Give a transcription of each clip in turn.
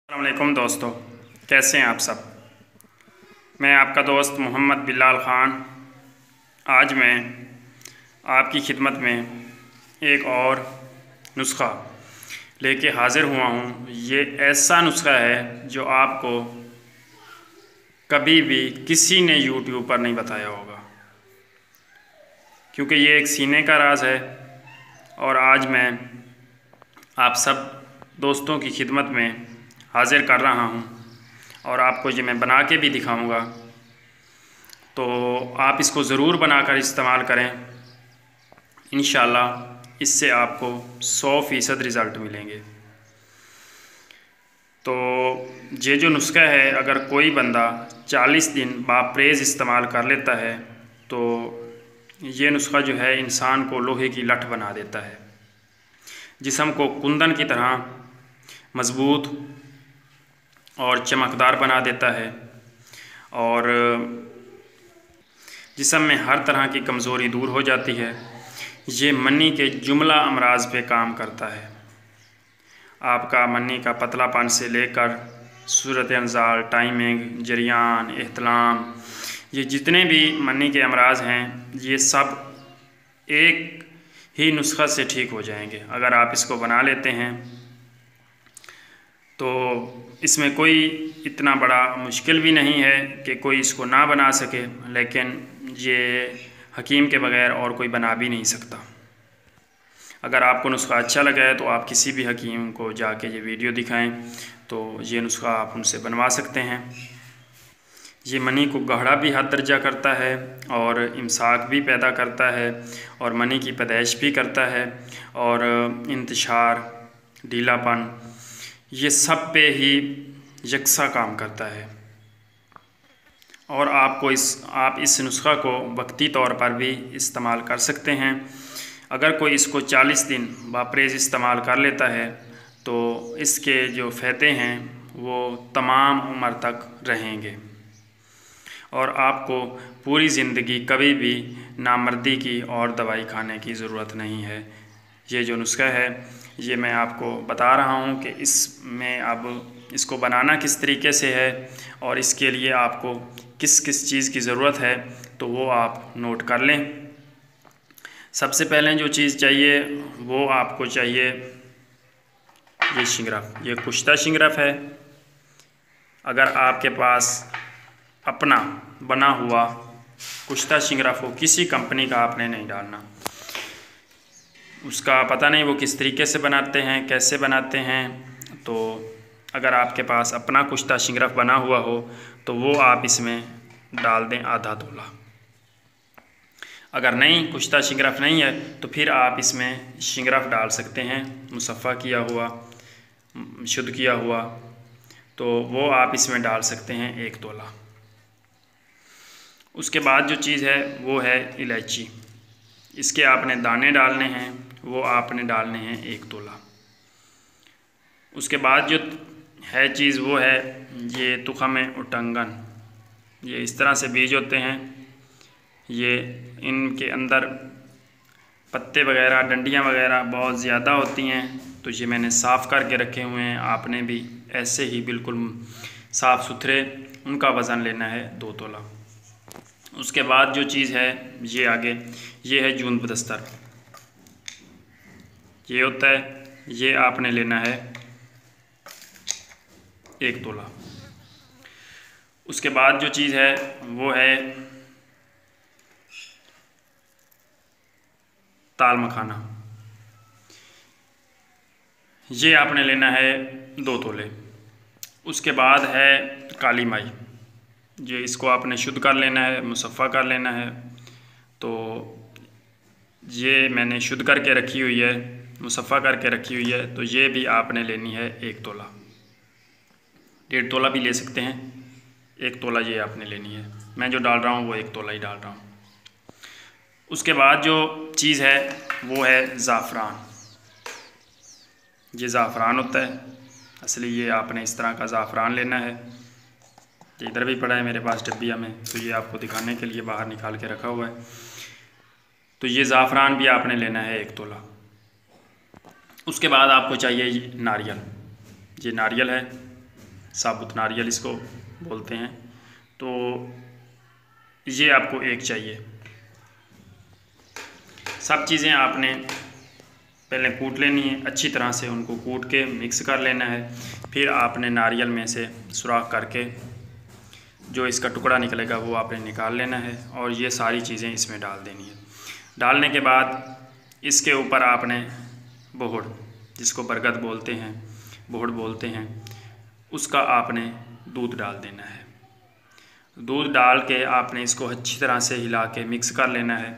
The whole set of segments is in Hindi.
अस्सलाम वालेकुम दोस्तों, कैसे हैं आप सब। मैं आपका दोस्त मोहम्मद बिलाल ख़ान आज मैं आपकी खिदमत में एक और नुस्ख़ा लेके हाज़िर हुआ हूँ। ये ऐसा नुस्ख़ा है जो आपको कभी भी किसी ने यूट्यूब पर नहीं बताया होगा, क्योंकि ये एक सीने का राज है। और आज मैं आप सब दोस्तों की खिदमत में हाज़िर कर रहा हूँ और आपको ये मैं बना के भी दिखाऊँगा। तो आप इसको ज़रूर बनाकर इस्तेमाल करें, इंशाअल्लाह इससे आपको 100% रिज़ल्ट मिलेंगे। तो ये जो नुस्ख़ा है, अगर कोई बंदा 40 दिन बापरेज़ इस्तेमाल कर लेता है तो ये नुस्ख़ा जो है इंसान को लोहे की लठ बना देता है, जिस्म को कुंदन की तरह मज़बूत और चमकदार बना देता है और जिस्म में हर तरह की कमज़ोरी दूर हो जाती है। ये मनी के जुमला अमराज पे काम करता है। आपका मनी का पतलापन से लेकर सूरत अंजाल, टाइमिंग, जरियान, एहतलाम, ये जितने भी मनी के अमराज हैं ये सब एक ही नुस्ख़ा से ठीक हो जाएंगे अगर आप इसको बना लेते हैं। तो इसमें कोई इतना बड़ा मुश्किल भी नहीं है कि कोई इसको ना बना सके, लेकिन ये हकीम के बग़ैर और कोई बना भी नहीं सकता। अगर आपको नुस्ख़ा अच्छा लगा है तो आप किसी भी हकीम को जाके ये वीडियो दिखाएं तो ये नुस्ख़ा आप उनसे बनवा सकते हैं। ये मनी को गाढ़ा भी हद दर्जा करता है और इमसाक भी पैदा करता है और मनी की पैदाइश भी करता है और इंतशार, ढीलापन, ये सब पे ही यकसा काम करता है। और आप इस नुस्ख़ा को वक्ती तौर पर भी इस्तेमाल कर सकते हैं। अगर कोई इसको 40 दिन बापरेज़ इस्तेमाल कर लेता है तो इसके जो फ़ायदे हैं वो तमाम उम्र तक रहेंगे और आपको पूरी ज़िंदगी कभी भी नामर्दी की और दवाई खाने की ज़रूरत नहीं है। ये जो नुस्ख़ा है ये मैं आपको बता रहा हूँ कि इसमें अब इसको बनाना किस तरीके से है और इसके लिए आपको किस किस चीज़ की ज़रूरत है, तो वो आप नोट कर लें। सबसे पहले जो चीज़ चाहिए वो आपको चाहिए ये शिंगरफ, ये कुश्ता शिंगरफ है। अगर आपके पास अपना बना हुआ कुश्ता शिंगरफ हो, किसी कंपनी का आपने नहीं डालना, उसका पता नहीं वो किस तरीके से बनाते हैं, कैसे बनाते हैं। तो अगर आपके पास अपना कुश्ता शिंगरफ बना हुआ हो तो वो आप इसमें डाल दें आधा तोला। अगर नहीं, कुश्ता शिंगरफ नहीं है तो फिर आप इसमें शिंगरफ डाल सकते हैं मुसफ़्फ़ा किया हुआ, शुद्ध किया हुआ, तो वो आप इसमें डाल सकते हैं 1 तोला। उसके बाद जो चीज़ है वो है इलायची। इसके आपने दाने डालने हैं, वो आपने डालने हैं 1 तोला। उसके बाद जो है चीज़ वो है ये तुख़म उटंगन। ये इस तरह से बीज होते हैं, ये इनके अंदर पत्ते वग़ैरह, डंडियाँ वग़ैरह बहुत ज़्यादा होती हैं, तो ये मैंने साफ़ करके रखे हुए हैं। आपने भी ऐसे ही बिल्कुल साफ़ सुथरे उनका वज़न लेना है 2 तोला। उसके बाद जो चीज़ है ये आगे ये है जून बदस्तर, ये होता है, ये आपने लेना है 1 तोला। उसके बाद जो चीज़ है वो है ताल मखाना, ये आपने लेना है 2 तोले। उसके बाद है काली माई, ये इसको आपने शुद्ध कर लेना है, मुसफ़्फ़ा कर लेना है। तो ये मैंने शुद्ध करके रखी हुई है, मुसफ़्फ़ा करके रखी हुई है, तो ये भी आपने लेनी है 1 तोला। 1.5 तोला भी ले सकते हैं, 1 तोला ये आपने लेनी है। मैं जो डाल रहा हूँ वो 1 तोला ही डाल रहा हूँ। उसके बाद जो चीज़ है वो है ज़ाफ़रान। ये ज़ाफ़रान होता है असली, ये आपने इस तरह का ज़ाफ़रान लेना है। ये इधर भी पड़ा है मेरे पास डब्बिया में, तो ये आपको दिखाने के लिए बाहर निकाल के रखा हुआ है। तो ये ज़ाफ़रान भी आपने लेना है 1 तोला। उसके बाद आपको चाहिए नारियल, ये नारियल है, साबुत नारियल इसको बोलते हैं। तो ये आपको एक चाहिए। सब चीज़ें आपने पहले कूट लेनी है, अच्छी तरह से उनको कूट के मिक्स कर लेना है। फिर आपने नारियल में से सुराख करके जो इसका टुकड़ा निकलेगा वो आपने निकाल लेना है और ये सारी चीज़ें इसमें डाल देनी है। डालने के बाद इसके ऊपर आपने बोहड़, जिसको बरगद बोलते हैं, बोहड़ बोलते हैं, उसका आपने दूध डाल देना है। दूध डाल के आपने इसको अच्छी तरह से हिला के मिक्स कर लेना है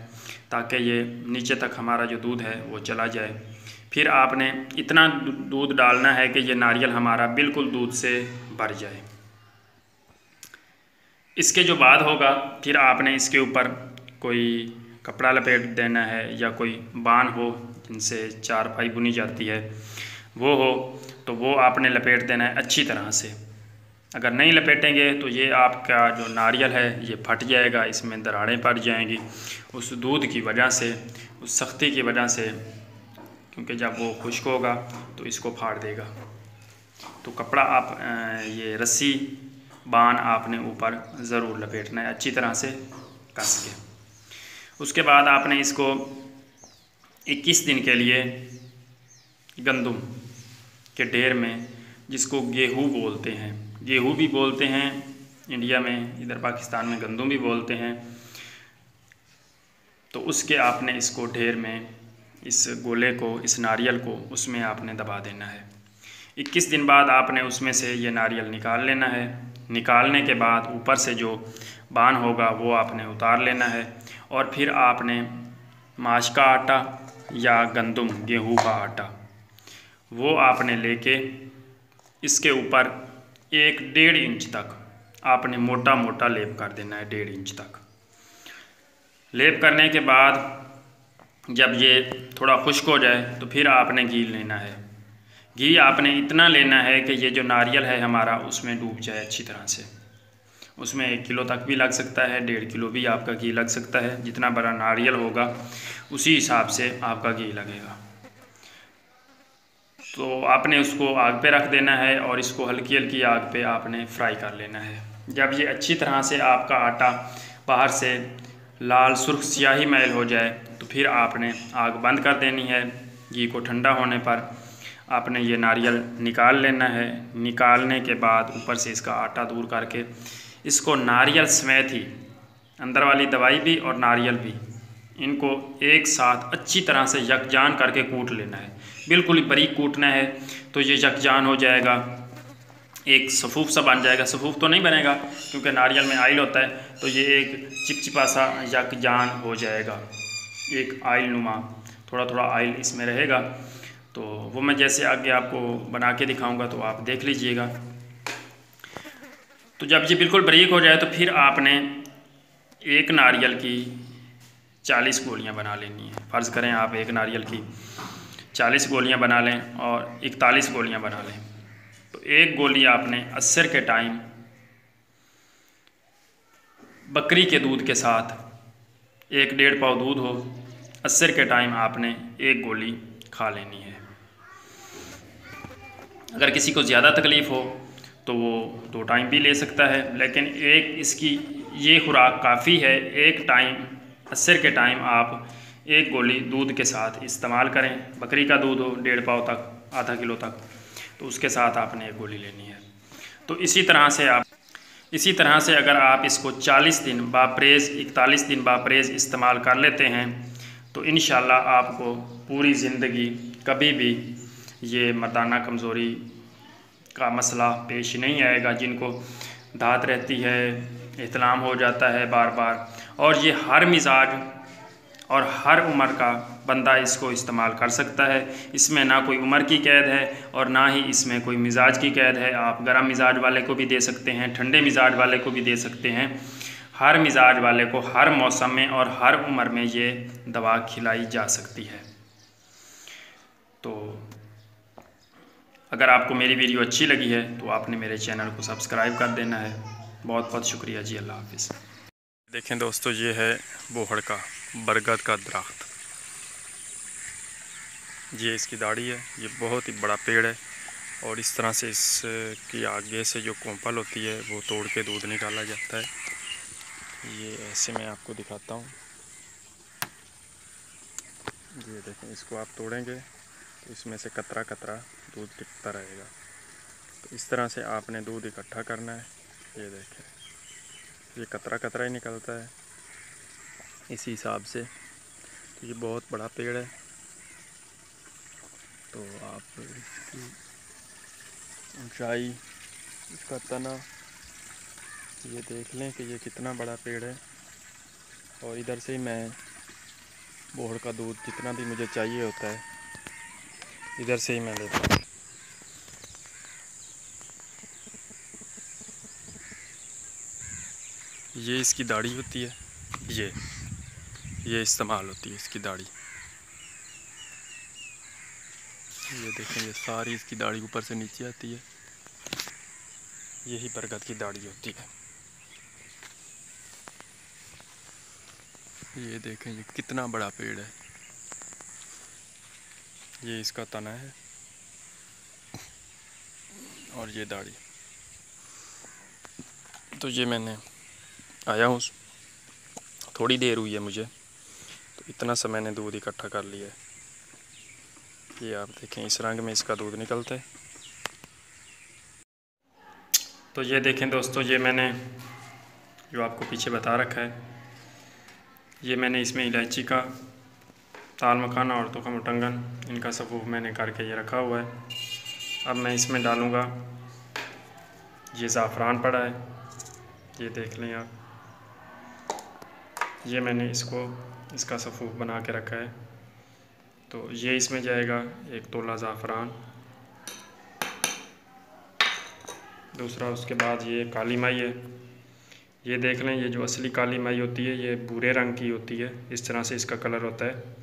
ताकि ये नीचे तक हमारा जो दूध है वो चला जाए। फिर आपने इतना दूध डालना है कि ये नारियल हमारा बिल्कुल दूध से भर जाए। इसके जो बाद होगा फिर आपने इसके ऊपर कोई कपड़ा लपेट देना है या कोई बान हो जिनसे चारपाई बुनी जाती है वो हो तो वो आपने लपेट देना है अच्छी तरह से। अगर नहीं लपेटेंगे तो ये आपका जो नारियल है ये फट जाएगा, इसमें दरारें पड़ जाएंगी उस दूध की वजह से, उस सख्ती की वजह से, क्योंकि जब वो खुश्क होगा तो इसको फाड़ देगा। तो कपड़ा आप ये रस्सी बान आपने ऊपर ज़रूर लपेटना है अच्छी तरह से कस के। उसके बाद आपने इसको 21 दिन के लिए गंदम के ढेर में, जिसको गेहूँ बोलते हैं, गेहूँ भी बोलते हैं इंडिया में, इधर पाकिस्तान में गंदम भी बोलते हैं, तो उसके आपने इसको ढेर में इस गोले को, इस नारियल को उसमें आपने दबा देना है। 21 दिन बाद आपने उसमें से ये नारियल निकाल लेना है। निकालने के बाद ऊपर से जो बान होगा वो आपने उतार लेना है और फिर आपने माश का आटा या गंदम गेहूँ का आटा वो आपने लेके इसके ऊपर 1-1.5 इंच तक आपने मोटा मोटा लेप कर देना है, 1.5 इंच तक। लेप करने के बाद जब ये थोड़ा खुश्क हो जाए तो फिर आपने घी लेना है। घी आपने इतना लेना है कि ये जो नारियल है हमारा उसमें डूब जाए अच्छी तरह से। उसमें 1 किलो तक भी लग सकता है, 1.5 किलो भी आपका घी लग सकता है। जितना बड़ा नारियल होगा उसी हिसाब से आपका घी लगेगा। तो आपने उसको आग पे रख देना है और इसको हल्की हल्की आग पे आपने फ्राई कर लेना है। जब ये अच्छी तरह से आपका आटा बाहर से लाल सुर्ख स्याही मैल हो जाए तो फिर आपने आग बंद कर देनी है। घी को ठंडा होने पर आपने ये नारियल निकाल लेना है। निकालने के बाद ऊपर से इसका आटा दूर करके इसको नारियल समेत ही, अंदर वाली दवाई भी और नारियल भी, इनको एक साथ अच्छी तरह से यकजान करके कूट लेना है। बिल्कुल ही बारीक कूटना है तो ये यकजान हो जाएगा, एक सफ़ूफ सा बन जाएगा। सफ़ूफ तो नहीं बनेगा क्योंकि नारियल में आयल होता है, तो ये एक चिपचिपा सा यकजान हो जाएगा, एक आयल नुमा, थोड़ा थोड़ा आयल इसमें रहेगा। तो वो मैं जैसे आगे आपको बना के दिखाऊंगा तो आप देख लीजिएगा। तो जब ये बिल्कुल बारीक हो जाए तो फिर आपने एक नारियल की 40 गोलियां बना लेनी है। फ़र्ज़ करें आप एक नारियल की 40 गोलियां बना लें और 41 गोलियां बना लें, तो एक गोली आपने असर के टाइम बकरी के दूध के साथ, 1-1.5 पाव दूध हो, असर के टाइम आपने एक गोली खा लेनी है। अगर किसी को ज़्यादा तकलीफ़ हो तो वो 2 टाइम भी ले सकता है, लेकिन एक इसकी ये खुराक काफ़ी है। एक टाइम असर के टाइम आप एक गोली दूध के साथ इस्तेमाल करें। बकरी का दूध हो 1.5 पाव तक, आधा किलो तक, तो उसके साथ आपने एक गोली लेनी है। तो इसी तरह से अगर आप इसको 40 दिन बापरेज़, 41 दिन बापरेज़ इस्तेमाल कर लेते हैं तो इंशाल्लाह आपको पूरी ज़िंदगी कभी भी ये मर्दाना कमज़ोरी का मसला पेश नहीं आएगा। जिनको धात रहती है, इहतलाम हो जाता है बार बार, और ये हर मिजाज और हर उम्र का बंदा इसको इस्तेमाल कर सकता है। इसमें ना कोई उम्र की कैद है और ना ही इसमें कोई मिजाज की कैद है। आप गर्म मिजाज वाले को भी दे सकते हैं, ठंडे मिजाज वाले को भी दे सकते हैं। हर मिजाज वाले को हर मौसम में और हर उम्र में ये दवा खिलाई जा सकती है। तो अगर आपको मेरी वीडियो अच्छी लगी है तो आपने मेरे चैनल को सब्सक्राइब कर देना है। बहुत बहुत शुक्रिया जी, अल्लाह हाफिज़। देखें दोस्तों, ये है बोहड़ का, बरगद का दरख्त। ये इसकी दाढ़ी है, ये बहुत ही बड़ा पेड़ है और इस तरह से इसकी आगे से जो कोंपल होती है वो तोड़ के दूध निकाला जाता है। ये ऐसे मैं आपको दिखाता हूँ। ये देखें, इसको आप तोड़ेंगे तो इसमें से कतरा कतरा दूध टिकता रहेगा। तो इस तरह से आपने दूध इकट्ठा करना है। ये देखें, ये कतरा कतरा ही निकलता है इसी हिसाब से। तो ये बहुत बड़ा पेड़ है, तो आप इसकी ऊंचाई, इसका तना ये देख लें कि ये कितना बड़ा पेड़ है। और इधर से ही मैं बोहड़ का दूध जितना भी मुझे चाहिए होता है इधर से ही मैं लेता हूँ। ये इसकी दाढ़ी होती है, ये इस्तेमाल होती है इसकी दाढ़ी। ये देखें, ये सारी इसकी दाढ़ी ऊपर से नीचे आती है। यही बरगद की दाढ़ी होती है। ये देखें, ये कितना बड़ा पेड़ है। ये इसका तना है और ये दाढ़ी। तो ये मैंने आया हूँ, थोड़ी देर हुई है मुझे, तो इतना सा मैंने दूध इकट्ठा कर लिया है। ये आप देखें, इस रंग में इसका दूध निकलता है। तो ये देखें दोस्तों, ये मैंने जो आपको पीछे बता रखा है, ये मैंने इसमें इलायची का, ताल मखाना और तुखम उटंगन, इनका सफ़ूफ मैंने करके ये रखा हुआ है। अब मैं इसमें डालूँगा, ये ज़ाफ़रान पड़ा है, ये देख लें आप। ये मैंने इसका सफ़ूफ बना के रखा है। तो ये इसमें जाएगा 1 तोला ज़ाफ़रान। दूसरा, उसके बाद ये काली माई है। ये देख लें, ये जो असली काली माई होती है ये भूरे रंग की होती है, इस तरह से इसका कलर होता है।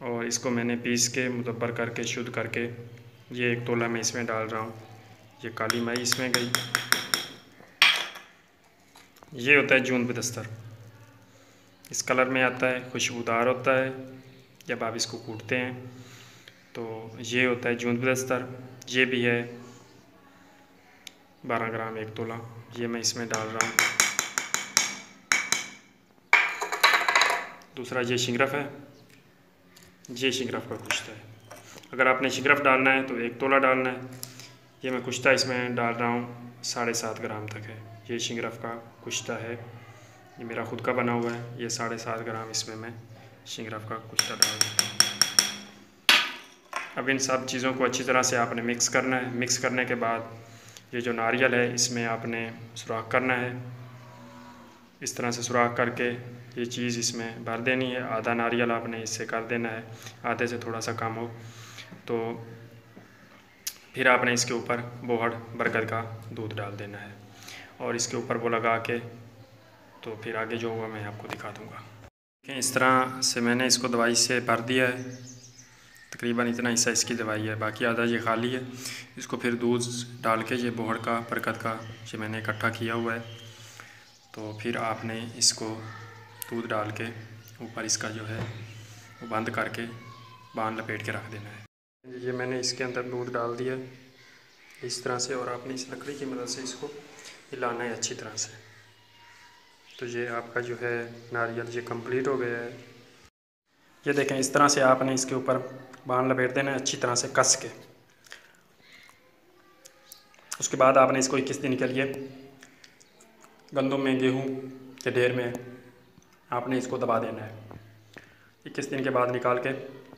और इसको मैंने पीस के मुदब्बर करके शुद्ध करके ये 1 तोला मैं इसमें डाल रहा हूँ। ये काली माई इसमें गई। ये होता है जून बदस्तर, इस कलर में आता है, खुशबूदार होता है जब आप इसको कूटते हैं। तो ये होता है जून बदस्तर। ये भी है 12 ग्राम 1 तोला, ये मैं इसमें डाल रहा हूँ। दूसरा, ये शिंगरफ है, ये शिंगरफ का कुश्ता है। अगर आपने शिंगरफ डालना है तो 1 तोला डालना है। ये मैं कुश्ता इसमें डाल रहा हूँ, 7.5 ग्राम तक है। ये शिंगरफ का कुश्ता है, ये मेरा ख़ुद का बना हुआ है। ये 7.5 ग्राम इसमें मैं शिंगरफ का कुश्ता डाल देता हूँ। अब इन सब चीज़ों को अच्छी तरह से आपने मिक्स करना है। मिक्स करने के बाद ये जो नारियल है इसमें आपने सुराख करना है। इस तरह से सुराख करके ये चीज़ इसमें भर देनी है। आधा नारियल आपने इससे कर देना है, आधे से थोड़ा सा कम हो। तो फिर आपने इसके ऊपर बोहड़ बरगद का दूध डाल देना है और इसके ऊपर वो लगा के, तो फिर आगे जो होगा मैं आपको दिखा दूँगा। इस तरह से मैंने इसको दवाई से भर दिया है। तकरीबन इतना हिस्सा इसकी दवाई है, बाकी आधा ये खाली है। इसको फिर दूध डाल के, ये बोहड़ का बरगद का ये मैंने इकट्ठा किया हुआ है। तो फिर आपने इसको दूध डाल के ऊपर इसका जो है वो बंद करके बांध लपेट के रख देना है। ये मैंने इसके अंदर दूध डाल दिया इस तरह से, और आपने इस लकड़ी की मदद से इसको हिलाना है अच्छी तरह से। तो ये आपका जो है नारियल ये कंप्लीट हो गया है। ये देखें, इस तरह से आपने इसके ऊपर बांध लपेट देना है अच्छी तरह से कस के। उसके बाद आपने इसको 21 दिन के लिए गंदम में, गेहूँ के ढेर में आपने इसको दबा देना है। 21 दिन के बाद निकाल के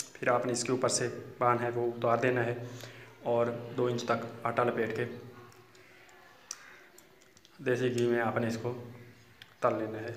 फिर आपने इसके ऊपर से बांध है वो उतार देना है और 2 इंच तक आटा लपेट के देसी घी में आपने इसको तल लेना है।